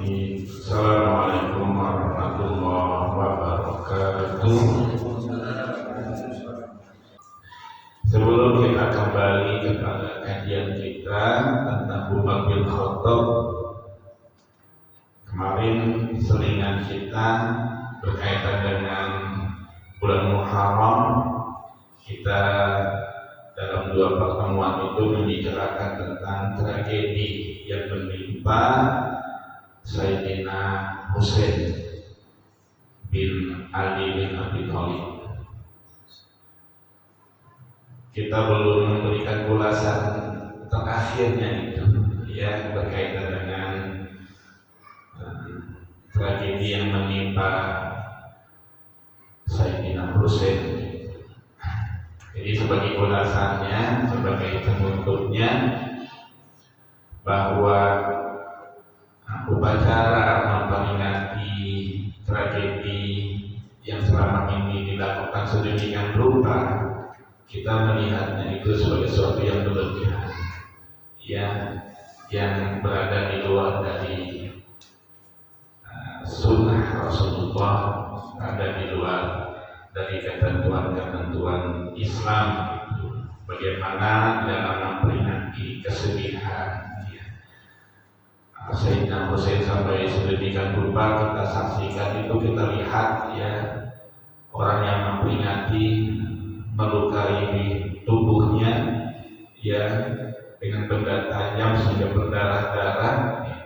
Assalamualaikum warahmatullahi wabarakatuh. Sebelum kita kembali kepada kajian kita tentang Umar bin Khattab, kemarin selingan kita berkaitan dengan bulan Muharram. Kita dalam dua pertemuan itu membicarakan tentang tragedi yang menimpa Sayyidina Husain bin Ali bin Abi Thalib. Kita belum memberikan ulasan terakhirnya itu, ya, berkaitan dengan tragedi yang menimpa Sayyidina Husain. Jadi sebagai ulasannya, sebagai penutupnya, bahwa upacara memperingati tragedi yang selama ini dilakukan sedemikian rupa, kita melihatnya itu sebagai sesuatu yang berlebihan, ya, yang berada di luar dari sunnah Rasulullah, ada di luar dari ketentuan-ketentuan Islam. Bagaimana dalam memperingati kesedihan, ya, Sayyidina Husain sampai sedemikian rupa kita saksikan itu, kita lihat, ya, orang yang memperingati melukai di tubuhnya, ya, dengan benda tajam sehingga berdarah-darah, ya.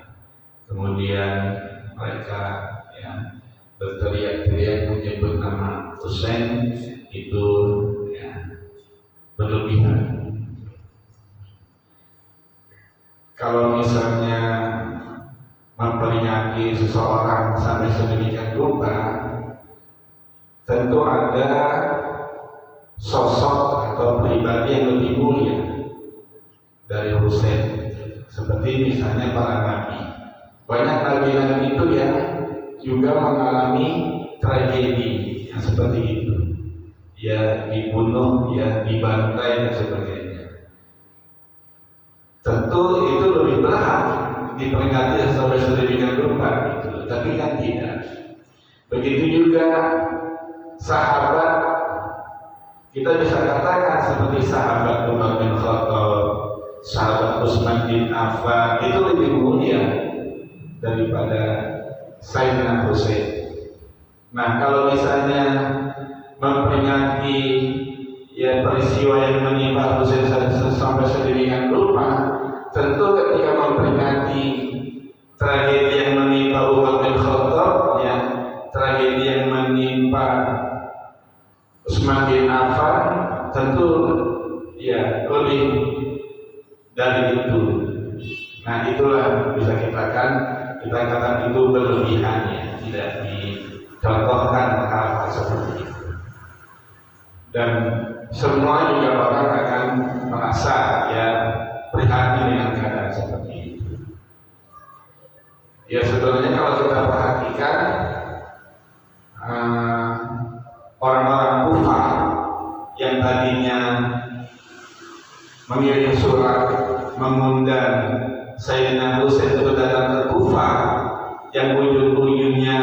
Kemudian mereka, ya, berteriak-teriak menyebut nama Husain, itu, ya, berlebihan. Kalau misalnya memperingati seseorang sampai sedemikian rupa, tentu ada sosok atau pribadi yang lebih mulia dari Husain, seperti misalnya para nabi. Banyak nabi-nabi itu yang juga mengalami tragedi yang seperti itu, ya, dibunuh, ya, dibantai dan sebagainya. Tentu itu lebih berat diperingati sampai sedemikian rupa gitu. Tapi kan tidak. Begitu juga sahabat, kita bisa katakan seperti sahabat Umar bin Khattab, sahabat Utsman bin Affan, itu lebih mulia daripada Sayyidina Husain. Nah, kalau misalnya memperingati, ya, peristiwa yang menimpa Husain sampai sedemikian rupa, tentu ketika memperingati tragedi yang menimpa Umar bin Khattab, ya, tragedi yang menimpa Utsman bin Affan, tentu, ya, lebih dari itu. Nah, itulah bisa kita katakan itu berlebihannya, tidak dicontohkan hal seperti itu. Dan semua juga orang akan merasa, ya, prihatin dengan keadaan seperti itu. Ya, sebenarnya kalau kita perhatikan, orang-orang kufar yang tadinya mengirim surat mengundang Sayyidina Husain itu datang ke Kufah, yang ujung-ujungnya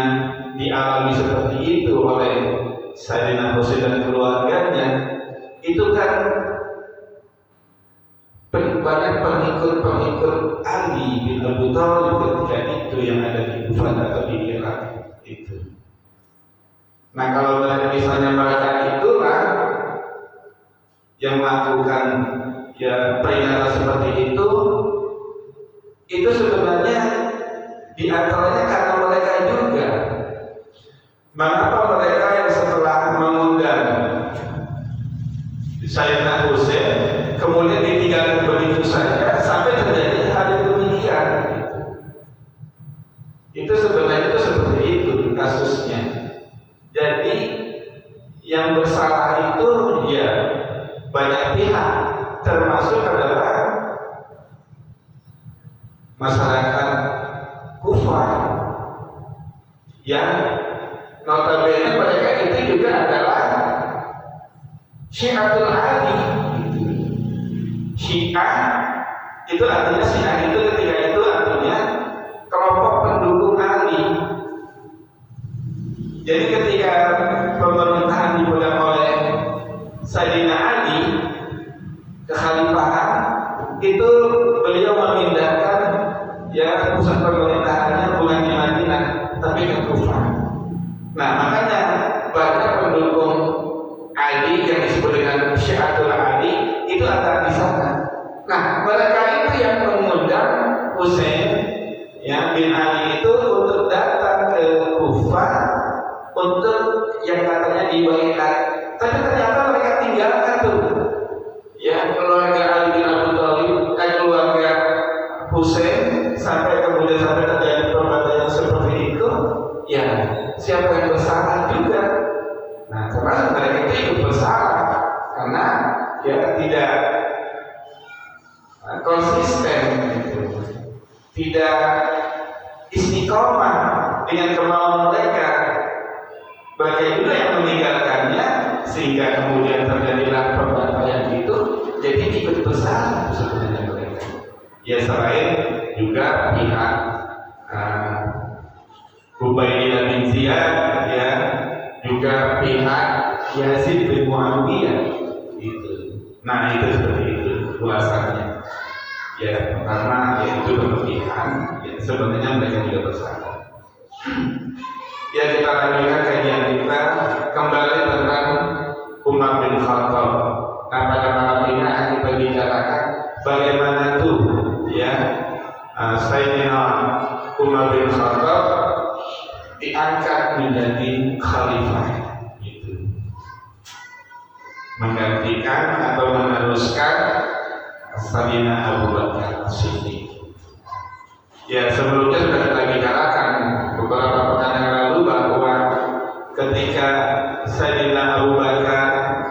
dialami seperti itu oleh Sayyidina Husain dan keluarganya, itu kan banyak pengikut Ali bin Abi Thalib ketika itu yang ada di Kufah atau di Irak itu. Nah, kalau misalnya mereka itulah yang melakukan, ya, peringatan seperti itu sebenarnya diantaranya karena mereka juga. Mengapa mereka yang setelah mengundang Sayyidina Husain kemudian ditinggalkan begitu saja sampai terjadi hal yang demikian? Itu sebenarnya itu seperti itu kasusnya. Jadi yang bersalah itu, ya, banyak pihak, termasuk adalah masyarakat Kufah yang notabene mereka itu juga adalah Syiatul Ali. Syiah itu artinya Syiah itu ketika itu artinya kelompok pendukung Jadi ketika pemerintahan dipegang oleh Sayyidina Ali, kekhalifahan itu beliau memindahkan ya pusat pemerintahannya bukan di Madinah tapi ke Kufah. Nah makanya banyak pendukung Ali yang disebut dengan Syiatul Ali itu ada di sana. Nah mereka itu yang mengundang Husain ya bin Ali itu untuk datang ke Kufah untuk yang katanya dibaiat, tapi ternyata mereka tinggalkan tuh ya keluarga Ali bin Abi Thalib, keluarga Husain sampai kemudian sampai terjadi perbuatan seperti itu. Ya siapa yang bersalah juga? Nah termasuk mereka itu ikut bersalah karena ya tidak konsisten gitu, tidak istiqomah dengan kemauan mereka. Mereka juga yang meninggalkannya sehingga kemudian terjadilah perbuatan itu, jadi ikut bersalah sebenarnya mereka. Ya selain juga pihak Ubaidillah bin Ziyad ya, juga pihak Yazid bin Muawiyah itu. Nah itu seperti itu ulasannya. Ya karena ya itu berlebihan, ya, sebenarnya mereka juga bersalah. Ya kita lanjutkan kajian kita kembali tentang Umar bin Khattab. Nah pada malam ini akan kita bicarakan bagaimana tuh ya Sayyidina Umar bin Khattab diangkat menjadi khalifah gitu, menggantikan atau meneruskan Sayyidina Abu Bakar As-Siddiq. Ya sebelumnya sudah kita bicarakan beberapa pekan yang lalu bahwa ketika Sayyidina Abu Bakar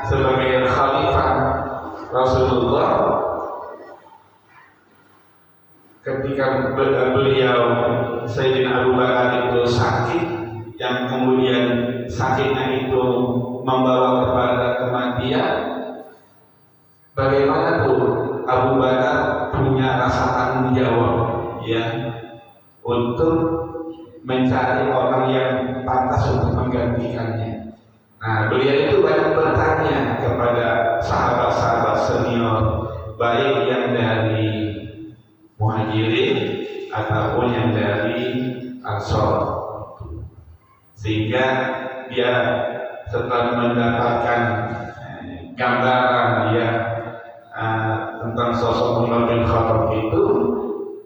sebagai khalifah Rasulullah, ketika beliau Sayyidina Abu Bakar itu sakit, yang kemudian sakitnya itu membawa kepada kematian, bagaimana tuh Abu Bakar punya rasa tanggung jawab ya untuk mencari orang yang pantas untuk menggantikannya. Nah beliau itu banyak bertanya kepada sahabat-sahabat senior, baik yang dari Muhajirin ataupun yang dari Ansor, sehingga dia setelah mendapatkan gambaran ya tentang sosok Umar bin Khattab itu,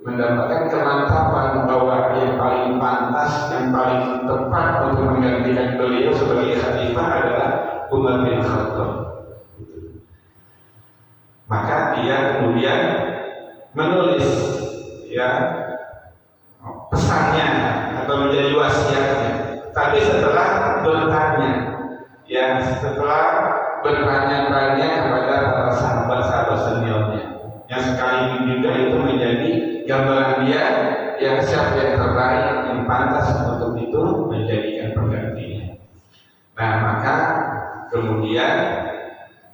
mendapatkan kemantapan bahwa yang paling pantas, yang paling tepat untuk menggantikan beliau sebagai khalifah adalah Umar bin Khattab. Maka dia kemudian menulis ya pesannya atau menjadi wasiatnya. Tapi setelah bertanya, ya setelah bertanya-tanya kepada para sahabat-sahabat seniornya, yang sekali juga itu menjadi gambaran dia yang siapa yang terbaik, yang pantas untuk itu menjadikan penggantinya. Nah maka kemudian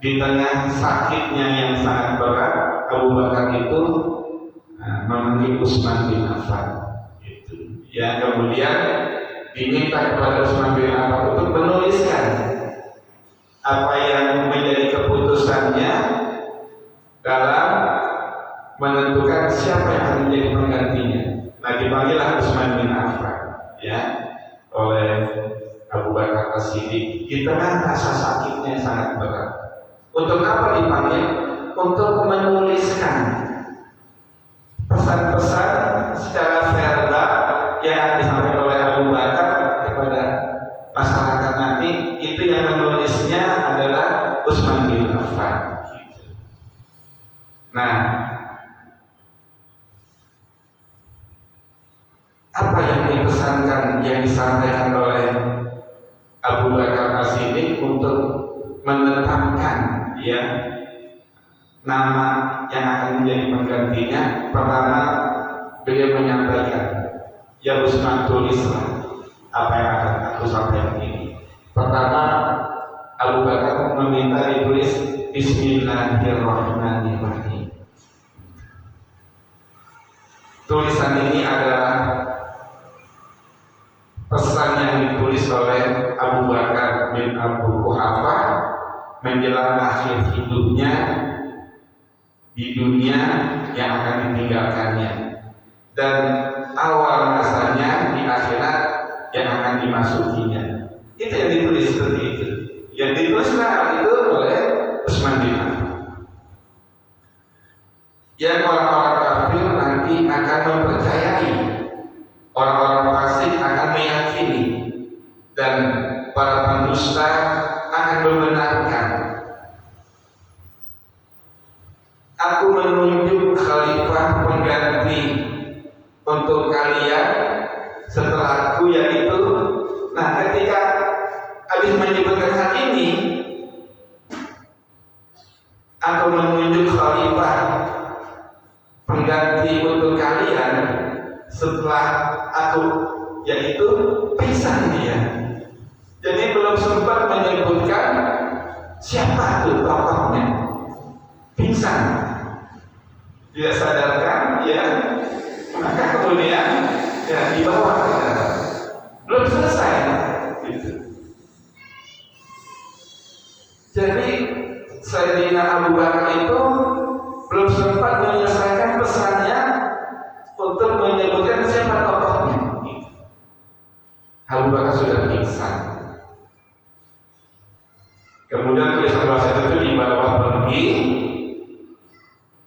di tengah sakitnya yang sangat berat, Abu Bakar itu memanggil Utsman bin Affan gitu. Ya kemudian diminta kepada Utsman bin Affan untuk menuliskan apa yang menjadi keputusannya dalam menentukan siapa yang akan menjadi penggantinya. Nah dipanggillah Utsman bin Affan ya oleh Abu Bakar As-Siddiq di tengah rasa sakitnya yang sangat berat. Untuk apa dipanggil? Untuk menuliskan pesan-pesan secara verbal yang akan disampaikan oleh Abu Bakar kepada masyarakat nanti. Itu yang menulisnya adalah Utsman bin Affan. Nah, apa yang dipesankan, yang disampaikan oleh Abu Bakar As-Siddiq untuk menetapkan ya nama yang akan menjadi penggantinya? Pertama, beliau menyampaikan, ya Utsman, tulislah apa yang akan aku sampaikan ini. Pertama, Abu Bakar meminta ditulis Bismillahirrahmanirrahim. Tulisan ini adalah pesan yang ditulis ditulis oleh Abu Bakar bin Abu Quhafa menjelang akhir hidupnya di dunia yang akan ditinggalkannya, dan awal masanya di akhirat yang akan dimasukinya. Itu yang ditulis seperti itu. Yang ditulislah itu oleh Utsman bin Affan. Yang orang-orang kafir nanti akan mempercayai, orang-orang fasik akan meyakini, dan para pendusta akan membenarkan. Aku menunjuk khalifah pengganti untuk kalian setelahku, yaitu, nah ketika habis menyebutkan hal ini, aku menunjuk khalifah pengganti untuk kalian setelah aku, yaitu pingsan dia. Jadi belum sempat menyebutkan siapa itu tokohnya, pingsan, tidak sadarkan, ya, maka kemudian ya dibawa ke dalam. Belum selesai gitu. Jadi Sayyidina Abu Bakar itu belum sempat menyelesaikan pesannya untuk menyebutkan siapa tokohnya. Abu Bakar sudah pingsan. Kemudian tulisan wasiat itu dibawa pergi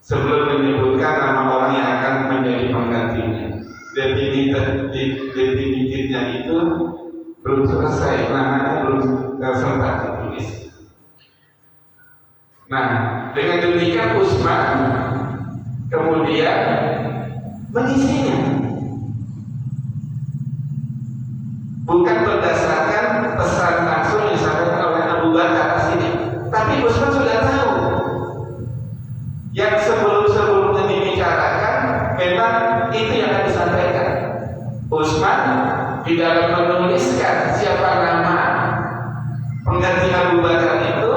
sebelum menyebutkan nama orang yang akan menjadi penggantinya. Definitifnya itu belum selesai, namanya belum sempat ditulis. Nah, dengan demikian Utsman kemudian mengisinya, bukan berdasarkan pesan langsung yang disampaikan oleh Abu Bakar sini, tapi Utsman sudah tahu yang sebelum-sebelumnya dibicarakan, memang itu yang akan disampaikan. Utsman di dalam menuliskan siapa nama pengganti Abu Bakar itu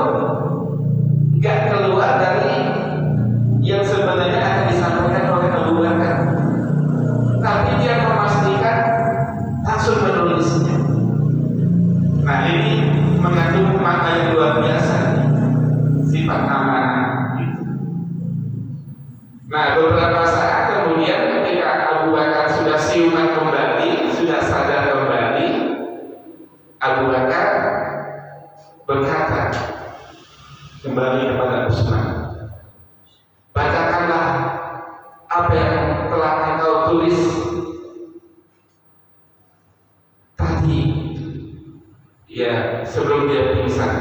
gak keluar dari yang sebenarnya akan disampaikan oleh Abu Bakar, tapi dia memastikan langsung menulisnya. Nah, ini mengandung makna yang luar biasa, sifat amanah gitu. Nah, beberapa saat kemudian ketika Abu Bakar sudah siuman kembali, sudah sadar kembali, Abu Bakar berkata kembali kepada Utsman, bacakanlah apa yang telah engkau tulis tadi, ya, sebelum dia pingsan.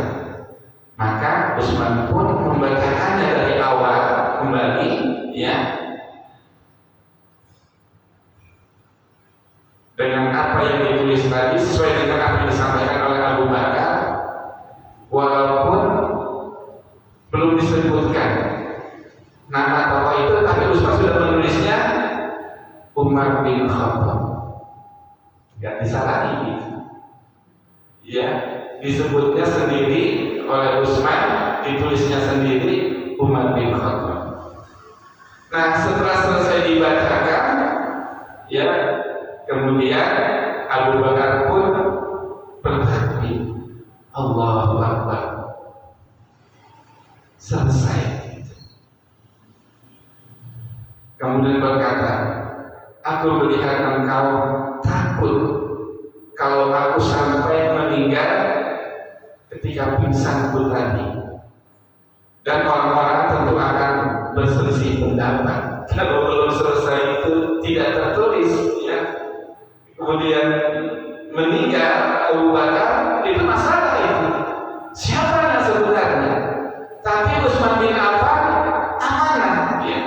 Maka Utsman pun membacakannya dari awal kembali, ya, dengan apa yang ditulis tadi, sesuai dengan apa yang disampaikan oleh Abu Bakar, walaupun belum disebutkan nama tokoh itu, tapi Utsman sudah menulisnya Umar bin Khattab. Gak disalahi gitu. Ya, disebutnya sendiri oleh Utsman, ditulisnya sendiri Umar bin Khattab. Nah, setelah selesai dibacakan, ya, kemudian Abu Bakar pun bertakbir, Allahu Akbar. Selesai. Kemudian berkata, aku melihat engkau takut kalau aku sampai meninggal ketika pingsan tadi, dan orang-orang tentu akan berselisih pendapat. Kalau belum selesai itu tidak tertulis, ya, kemudian meninggal Abu Bakar, itu masalah itu. Siapa yang sebenarnya? Tapi Utsman bin Affan amanah, ya.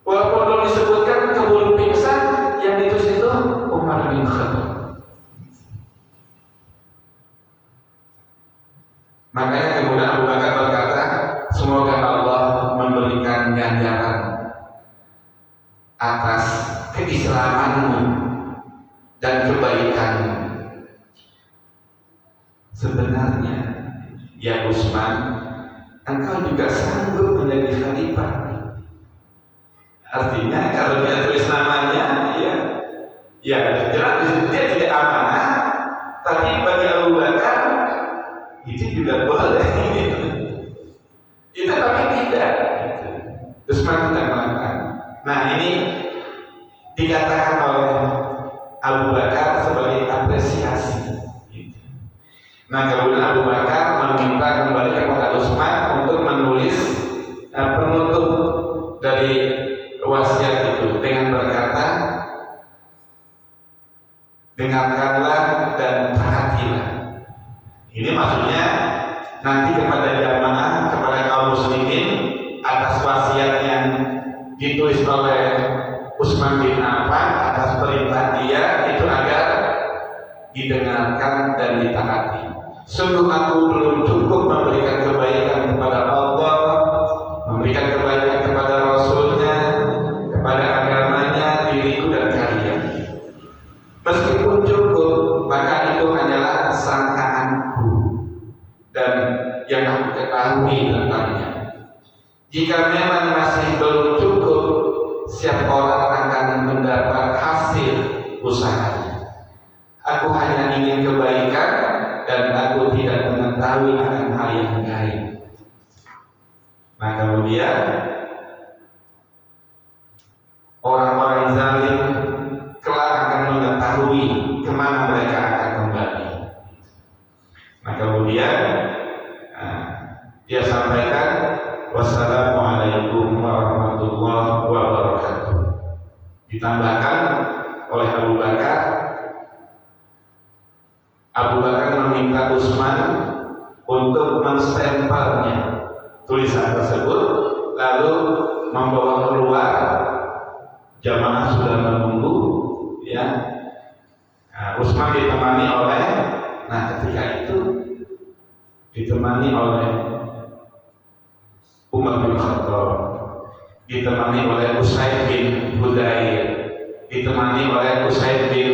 Walaupun belum disebutkan kebun pingsan, yang ditulis itu Umar bin Khattab. Makanya kemudian Abu Bakar berkata, semoga Allah memberikan ganjaran atas keislamanmu dan kebaikanmu. Sebenarnya, ya Utsman, engkau juga sanggup menjadi khalifah. Artinya kalau dia tulis namanya, ya jelas dia tidak amanah. itu juga boleh. Itu tapi tidak. Utsman tidak melakukan. Nah ini dikatakan oleh Abu Bakar sebagai apresiasi. Nah kemudian Abu Bakar meminta kembali kepada Utsman untuk menulis penutup dari wasiat itu dengan berkata, dengarkanlah dan taatilah. Ini maksudnya nanti kepada jamaah, kepada kaum muslimin atas wasiat yang ditulis oleh Utsman bin Affan atas perintah dia itu agar didengarkan dan ditaati. Sungguh aku belum cukup memberikan kebaikan kepada Allah, memberikan kebaikan kepada Rasulnya, kepada agamanya, diriku dan kalian. Meskipun cukup, maka itu hanyalah sangkaanku dan yang aku ketahui tentangnya. Jika memang masih belum cukup, setiap orang akan mendapat hasil usahanya. Aku hanya ingin kebaikan dan aku tidak mengetahui akan hal yang gaib. Nah kemudian orang-orang zalim kelak akan mengetahui kemana mereka akan kembali. Nah kemudian dia sampaikan, wassalamualaikum warahmatullahi wabarakatuh. Ditambahkan oleh Abu Bakar meminta Utsman untuk menstempelnya tulisan tersebut, lalu membawa keluar. Jamaah sudah menunggu, ya. Utsman ditemani oleh, ketika itu ditemani oleh Umar bin Khattab, ditemani oleh Usaid bin Hudayr, ditemani oleh Usaid bin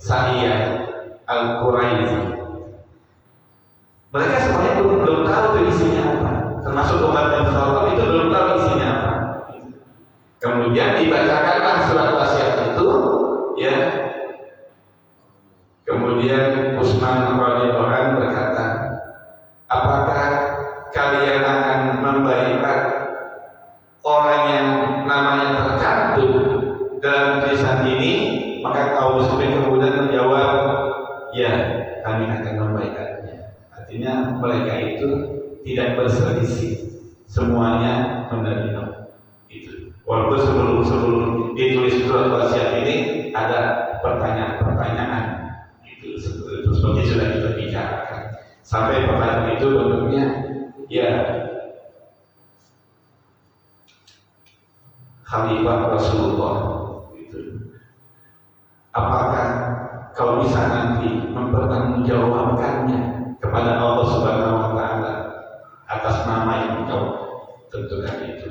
Sa'iyah Al-Quraizi. Mereka semuanya belum tahu itu isinya apa, termasuk Umar bin Khattab itu belum tahu isinya apa. Kemudian dibacakanlah surat wasiat itu, ya. Kemudian Utsman radhiyallahu anhu berkata, apakah kalian akan membaiat orang yang namanya tercantum dalam tulisan ini? Maka kaum muslimin kemudian menjawab, ya, kami akan membaiatnya. Artinya mereka itu tidak berselisih, semuanya menerima itu. Walaupun sebelum ditulis surat wasiat ini ada pertanyaan-pertanyaan itu seperti sudah kita bicarakan. Sampai pertanyaan itu bentuknya, ya, Khalifah Rasulullah itu, apakah kau bisa nanti mempertanggungjawabkannya kepada Allah Subhanahu wa Ta'ala atas nama yang kau tentukan itu?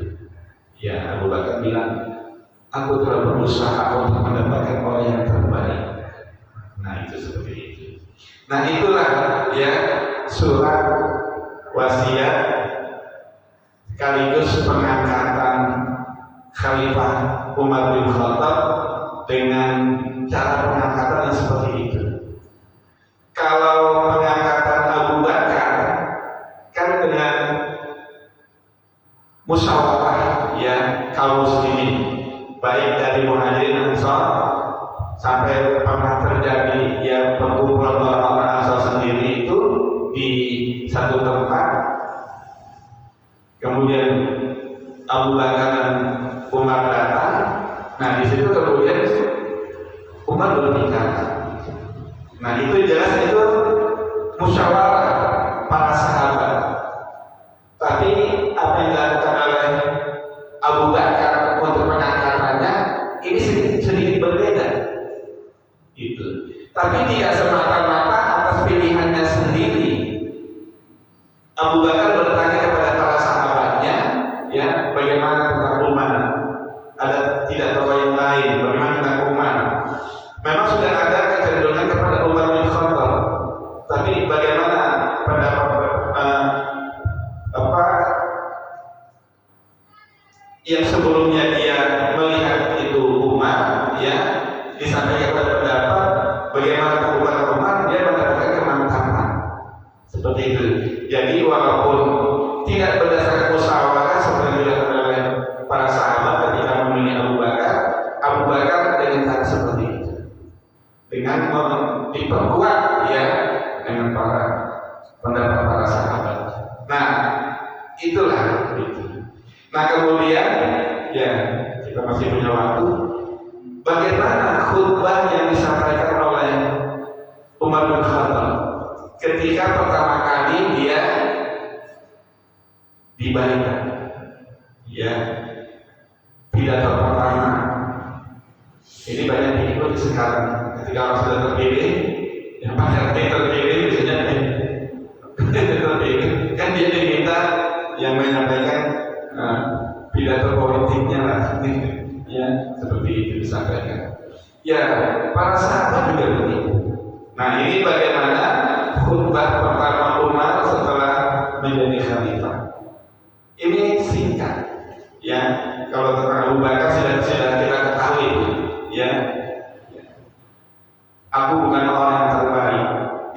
Ya, Abu Bakar bilang, aku telah berusaha untuk mendapatkan orang yang terbaik. Nah itu seperti itu. Nah itulah, ya, surat wasiat sekaligus pengangkatan Khalifah Umar bin Khattab dengan cara pengangkatan yang seperti itu. Kalau pengangkatan Abu Bakar kan dengan musyawarah, ya, kaum muslimin, baik dari Muhajirin Ansar sampai pernah terjadi, ya, perkumpulan orang-orang Ansar sendiri itu di satu tempat. Kemudian Abu Bakar dan Umar datang. Nah di situ kemudian Umar berbicara. Nah itu jelas itu musyawarah para sahabat. Tapi apa yang dilakukan oleh Abu Bakar untuk pengangkatannya ini sedikit berbeda. Itu. Tapi tidak semata-mata atas pilihannya sendiri. Abu Bakar bertanya kepada para sahabatnya, ya, bagaimana tentang Umar? Ada tidak tahu yang lain? Bagaimana tentang Umar? Memang sudah ada kecenderungan kepada Umar bin Khattab. Tapi bagaimana pendapat yang sebelumnya dia melihat itu Umar, ya, disampaikan kepada pendapat bagaimana Umar dia mendapatkan kemantapan seperti seperti itu. Jadi walaupun tidak berdasarkan musyawarah seperti dilakukan oleh para sahabat ketika memilih Abu Bakar dengan cara seperti itu, dengan diperkuat ya dengan para pendapat para sahabat. Nah, itulah itu. Nah, kemudian ya kita masih punya waktu. Bagaimana khutbah yang disampaikan oleh Umar bin Khattab ketika pertama kali dia dibaiat, ya, pidato pertama. Ini banyak diikuti sekarang. Ketika orang sudah terpilih, yang paling terpilih biasanya terpilih, kan dia diminta yang menyampaikan pidato politiknya lah, ya, seperti itu disampaikan. Ya, para sahabat juga begitu. Nah, ini bagaimana khutbah pertama Umar setelah menjadi khalifah. Ini singkat, ya. Kalau tentang Abu Bakar sudah kita ketahui, ya. Aku bukan orang yang terbaik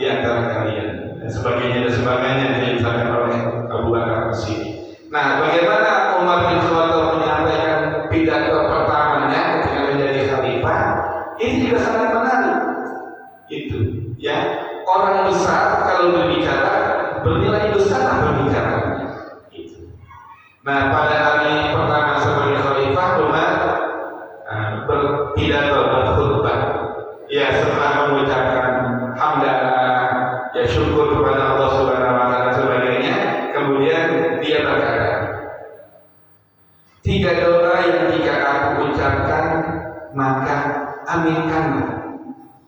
di antara kalian, dan sebagainya yang disampaikan oleh Abu Bakar di sini. Nah, bagaimana Umar bin Khattab menyampaikan pidato pertamanya ketika menjadi khalifah? Ini juga sangat menarik. Itu, ya, orang besar kalau berbicara bernilai besar berbicaranya. Itu. Nah, pada hari pertama sebagai khalifah Umar berpidato berkhutbah. Ya, setelah mengucapkan hamdalah, ya syukur kepada Allah Subhanahu wa taala sebagainya, kemudian dia berkata, 3 doa yang jika aku ucapkan maka aminkanlah.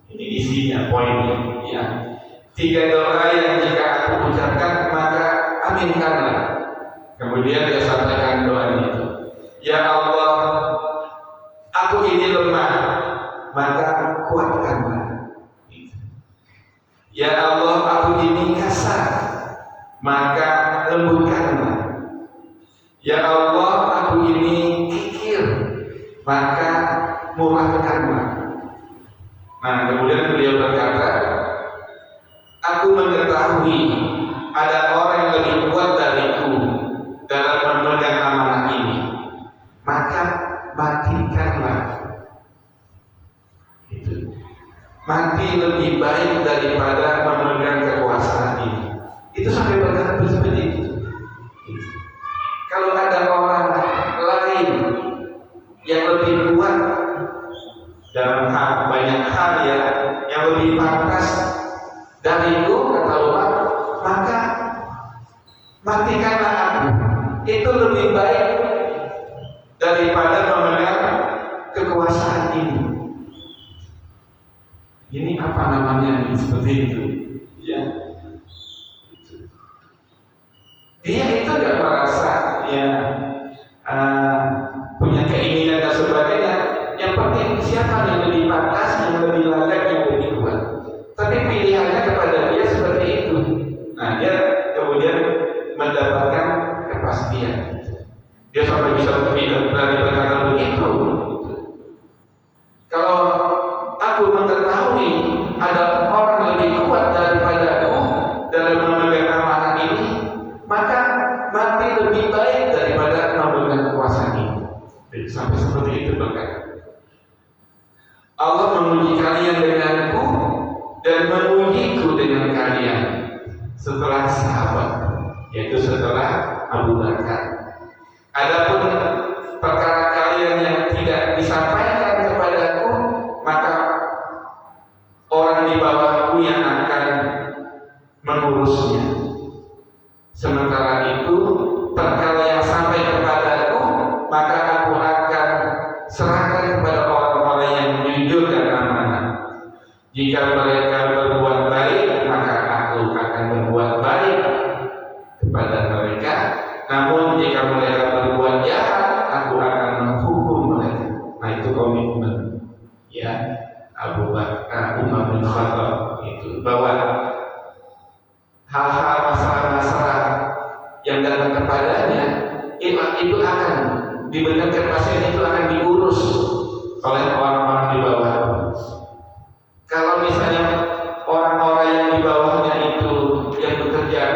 Ini isinya poinnya, ya. 3 doa yang jika aku ucapkan maka aminkanlah. Kemudian dia sampaikan doa itu. Ya Allah, aku ini lemah, maka kuatkanlah. Ya Allah, aku ini kasar, maka lembutkanlah. Ya Allah, aku ini kikir, maka murahkanlah. Nah, kemudian beliau berkata, aku mengetahui ada orang yang lebih kuat dariku dalam memegang amanah ini, maka matikanlah. Itu. Mati lebih baik daripada memegang kekuasaan ini. Itu sampai berkata seperti itu. Kalau ada orang lain yang lebih kuat dalam banyak hal ya, yang lebih pantas dariku, kata Allah, maka matikanlah aku. Itu lebih baik daripada memegang kekuasaan ini. Ini apa namanya ini seperti itu, ya. Dia itu gak merasa ya punya keinginan dan sebagainya. Yang penting siapa yang lebih pantas, yang lebih layak, yang lebih kuat. Tapi pilihannya kepada dia seperti itu. Nah, dia kemudian mendapatkan kepastian. Dia sampai bisa berani berkata begitu. Kalau aku mengetahui ada orang lebih kuat daripadaku dalam memegang amanah ini, maka mati lebih baik daripada memegang kekuasaan ini. Jadi, sampai seperti itu berkata. Allah menguji kalian denganku dan mengujiku dengan kalian setelah sahabat, yaitu setelah Abu Bakar. Adapun perkara kalian yang tidak disampaikan kepadaku, maka orang di bawahku yang akan mengurusnya. Sementara itu, perkara yang sampai kepadaku, maka aku akan serahkan kepada orang-orang yang jujur dan amanah. Jika mereka berbuat baik, maka aku akan berbuat baik kepada mereka. Namun jika mereka berbuat jahat, aku akan menghukum mereka. Nah, itu komitmen, ya, Abu Bakar, Umar bin Khattab itu, bahwa hal-hal masalah-masalah yang datang kepadanya itu akan diberikan kepastian, itu akan diurus oleh orang-orang di bawah. Kalau misalnya orang-orang yang di bawahnya itu yang bekerja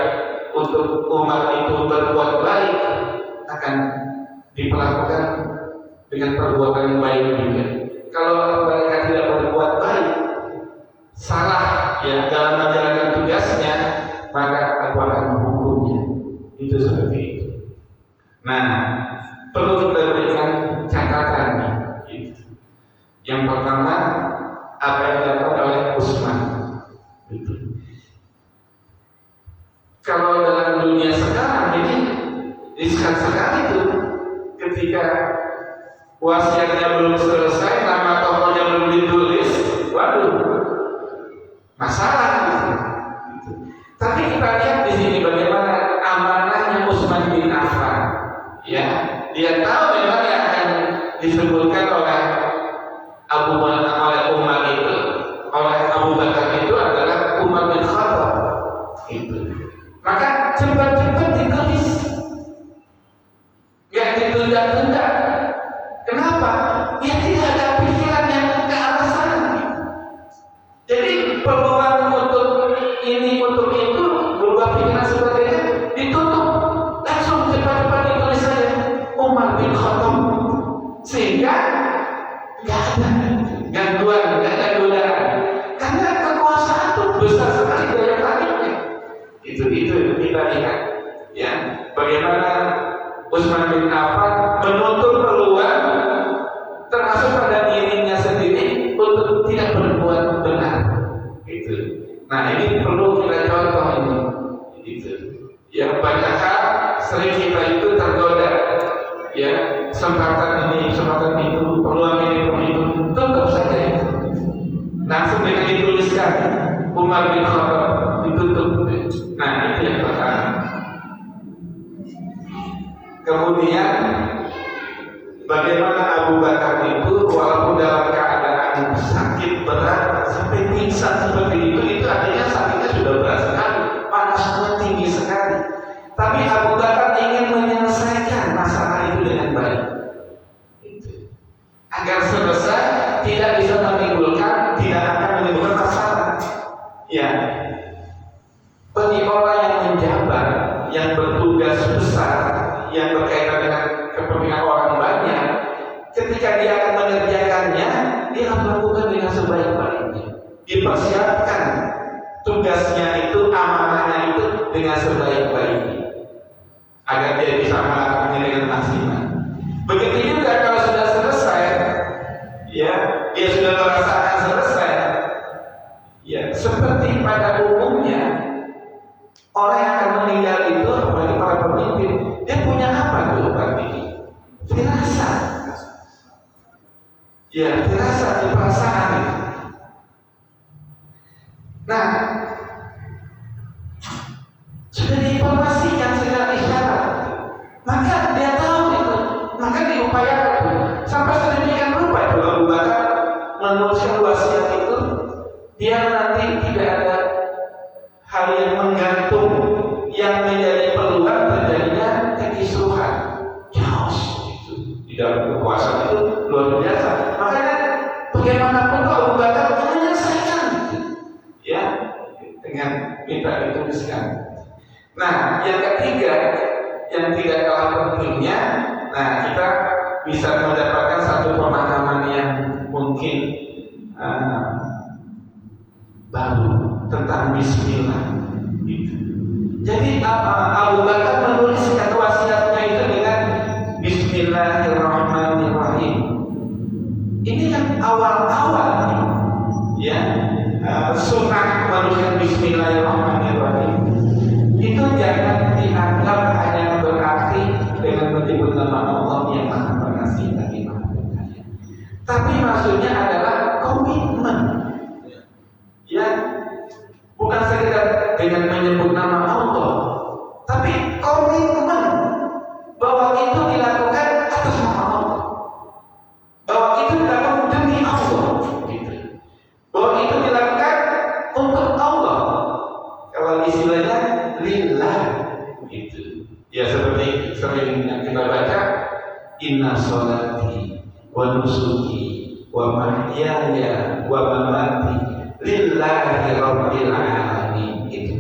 pertama apa yang dilakukan oleh Utsman. Kalau dalam dunia sekarang ini riskan sekali itu ketika wasiatnya belum selesai, nama tokohnya belum ditulis, waduh, masalah gitu. Tapi kita lihat di sini bagaimana amanahnya Utsman bin Affan. Ya, dia tahu memang yang akan disebutkan oleh Umar itu, oleh Abu Bakar itu adalah Umar bin Khattab. Itu. Maka cepat-cepat ditulis, nggak ditunda-tunda. Kenapa? Ya tidak ada pikiran yang ke arah sana. Jadi peluang untuk ini untuk itu berubah pikiran sebagainya ditutup, langsung cepat-cepat ditulis saja Umar bin Khattab, sehingga nggak ada gangguan, nggak ada godaan, karena kekuasaan itu besar sekali daya tariknya. Itu kita lihat, ya, bagaimana Utsman bin Affan menutup peluang termasuk pada dirinya sendiri untuk tidak berbuat benar. Itu. Nah, ini perlu kita contoh ini. Itu. Ya, banyak hal sering kita itu tergoda. Ya, kesempatan ini, kesempatan itu, peluang ini, peluang itu, tutup saja itu. Langsung dengan dituliskan Umar bin Khattab ditutup. Nah, itu yang pertama. Kemudian bagaimana Abu Bakar itu walaupun dalam keadaan sakit berat sampai pingsan seperti itu artinya sakitnya sudah berat sekali, panasnya tinggi sekali. Tapi Abu Bakar ingin menyelesaikan masalah itu dengan baik, agar selesai, tidak bisa menimbulkan, tidak akan menimbulkan masalah. Ya, bagi orang yang menjabat, yang bertugas besar, yang berkaitan dengan kepentingan orang banyak, ketika dia akan mengerjakannya, dia harus melakukan dengan sebaik-baiknya. Dipersiapkan tugasnya itu, amanahnya itu dengan sebaik-baiknya, agar dia bisa melakukannya dengan maksimal. Begitu juga kalau sudah selesai, ya, dia sudah merasakan selesai. Ya, seperti pada umumnya orang yang akan meninggal itu, apalagi para pemimpin, dia punya apa dulu berarti? Firasat. Ya, firasat di perasaan itu. Nah, sudah diinformasikan secara isyarat, maka dia tahu itu, maka diupayakan sampai sedemikian rupa itu Abu Bakar menuliskan wasiat itu, dia nanti tidak ada hal yang menggantung yang menjadi peluang terjadinya kekisruhan, chaos itu di dalam kekuasaan itu luar biasa. Makanya bagaimanapun Abu Bakar menyelesaikan, ya, dengan minta dituliskan. Nah, yang ketiga yang tidak kalah pentingnya, nah, kita bisa mendapatkan satu pemahaman yang mungkin baru tentang Bismillah. Jadi Abu Bakar menuliskan wasiatnya itu dengan Bismillahirrahmanirrahim. Ini kan awal-awal, ya, sunnah menuliskan Bismillahirrahmanirrahim. Itu jangan dianggap hanya berarti dengan menyebut nama Allah yang Maha Pengasih lagi Maha Penyayang. Tapi maksudnya adalah komitmen. Ya, bukan sekedar dengan menyebut nama Allah, tapi komitmen bahwa itu dilakukan atas nama Allah, bahwa itu dilakukan demi Allah, gitu. Bahwa itu dilakukan untuk Allah. Kalau istilahnya lillah, gitu. Ya, seperti sering yang kita baca, inna sholati wa nusuki wa mahyaya wa mamati lillahi rabbil alamin. Itu.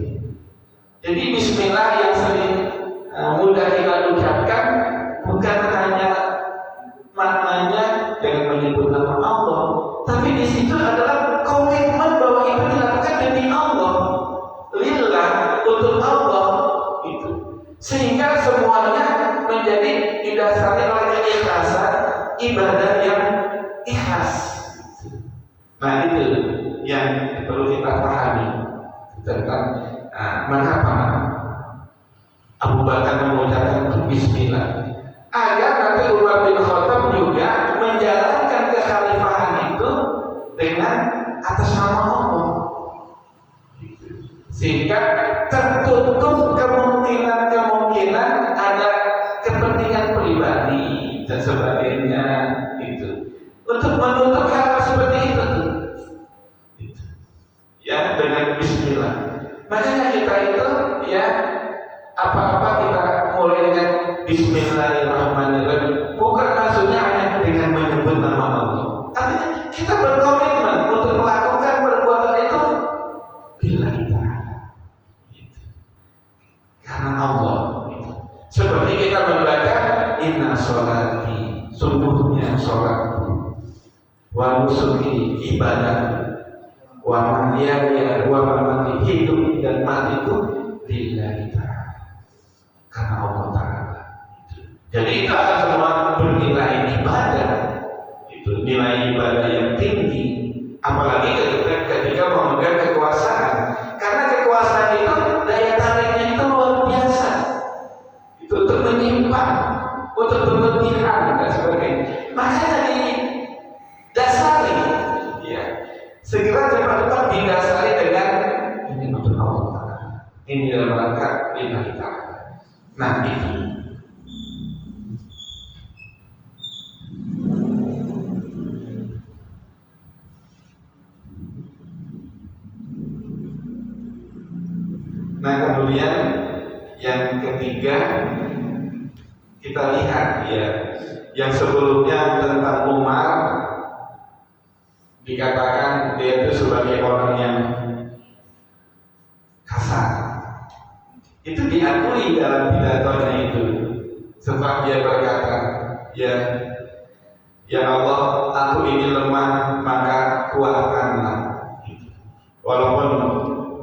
Jadi bismillah yang sering mudah kita ucapkan bukan hanya maknanya dengan menyebut nama Allah, tapi di situ adalah komitmen bahwa itu dilakukan demi Allah, lillah, untuk Allah. Itu. Sehingga semuanya menjadi didasari oleh keikhlasan, ibadah yang ikhlas. Nah itu yang perlu kita pahami tentang mengapa Abu Bakar mengucapkan Bismillah agar nanti Umar bin Khattab juga menjalankan kekhalifahan itu dengan atas nama Allah, sehingga tertutup kemungkinan ada kepentingan pribadi dan sebagainya itu untuk menutup hal seperti itu ya dengan Bismillah. Makanya kita itu ya apa-apa kita mulai dengan Bismillahirrahmanirrahim, bukan maksudnya hanya dengan menyebut nama Allah, artinya kita berkomitmen untuk melakukan perbuatan itu bila kita karena Allah. Seperti kita membaca inna sholati, sungguhnya sholatku, wa nusuki, ibadah, wa mahyaya wa mamati, hidup dan matiku lillahi ta'ala, karena Allah Ta'ala. Jadi itu akan semua bernilai ibadah, itu nilai ibadah yang tinggi, apalagi ketika memegang kekuasaan, karena kekuasaan itu daya tariknya itu luar biasa, itu untuk menyimpan, untuk berlebihan dan sebagainya. Makanya didasari, ya, segera cepat-cepat didasari dengan ini untuk Allah, ini dalam rangka lillahi ta'ala. Nah itu. Nah kemudian yang ketiga kita lihat ya, yang sebelumnya tentang Umar dikatakan dia itu sebagai orang yang kasar, itu diakui dalam pidatonya itu setelah dia berkata ya Allah, aku ini lemah maka kuatkanlah. Walaupun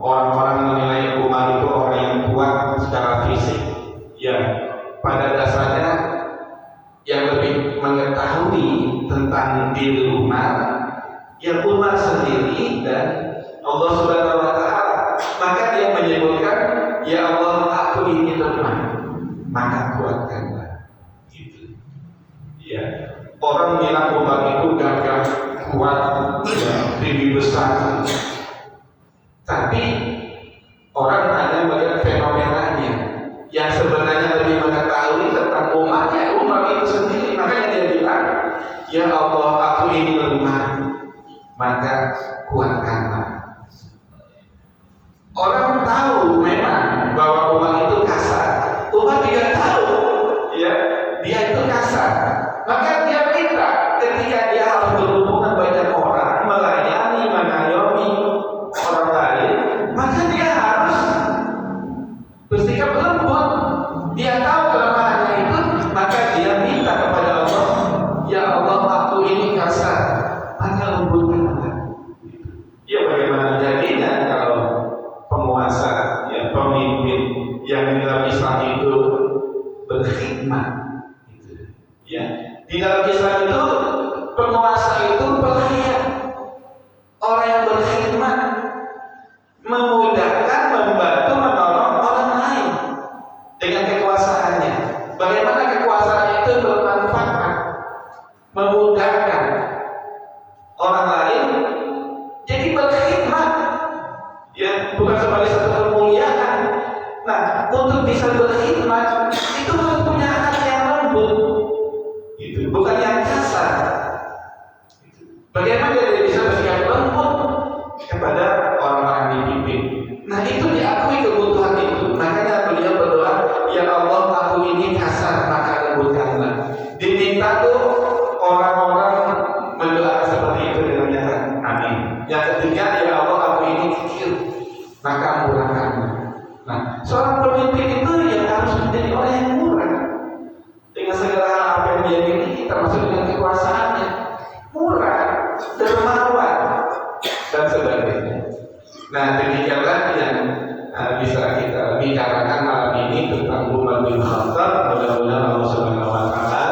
orang-orang menilai Umar itu orang yang kuat secara fisik, ya pada dasarnya yang lebih mengetahui tentang diri Umar ya Umar sendiri dan Allah Subhanahu wa Ta'ala. Maka dia menyebutkan ya Allah, aku ini lemah maka kuatkanlah. Gitu. Ya, orang bilang Umar itu gagah, kuat, ya, tinggi besar, tapi orang hanya melihat fenomenanya. Yang sebenarnya lebih mengetahui tentang Umar ya Umar itu sendiri. Makanya dia bilang ya Allah, aku ini lemah maka kuatkanlah. Orang tahu memang bahwa Umar itu kasar. Umar tidak tahu ya dia itu kasar. Maka dia minta ketika dia harus berhubungan banyak orang, melayani, mengayomi orang lain, maka dia harus bersikap lembut. Dia tahu kelemahannya itu, maka dia minta kepada Allah, ya Allah, aku ini kasar, maka lembutkanlah. Ya bagaimana jadinya kalau penguasa, ya pemimpin yang di dalam Islam itu berkhidmat, gitu. Ya di dalam Islam itu penguasa itu pelayan, orang yang berkhidmat, memudahkan, membantu, menolong orang lain dengan kekuasaannya. Bagaimana kekuasaannya itu bermanfaat, memudahkan orang lain, jadi berkhidmat, ya bukan sebagai satu kemuliaan. Nah, untuk bisa berkhidmat itu harus punya hati yang lembut, itu bukan yang kasar. Bagaimana dia bisa bersikap lembut kepada orang-orang dipimpin? Nah itu diakui kebutuhan itu. Makanya beliau berdoa, ya Allah, aku ini kasar maka lembutkanlah. Diminta tuh orang-orang mendoakan seperti itu dengan nyata. Amin. Yang ketiga, ya Allah, aku ini kikir maka murahkanlah. Nah, seorang pemimpin itu yang harus menjadi orang yang murah dengan segala hal apa yang dia miliki, termasuk dengan kekuasaannya, murah, dermawan dan sebagainya. Nah, demikianlah yang bisa kita bicarakan malam ini tentang Umar bin Khattab. Mudah-mudahan Allah Subhanahu wa Ta'ala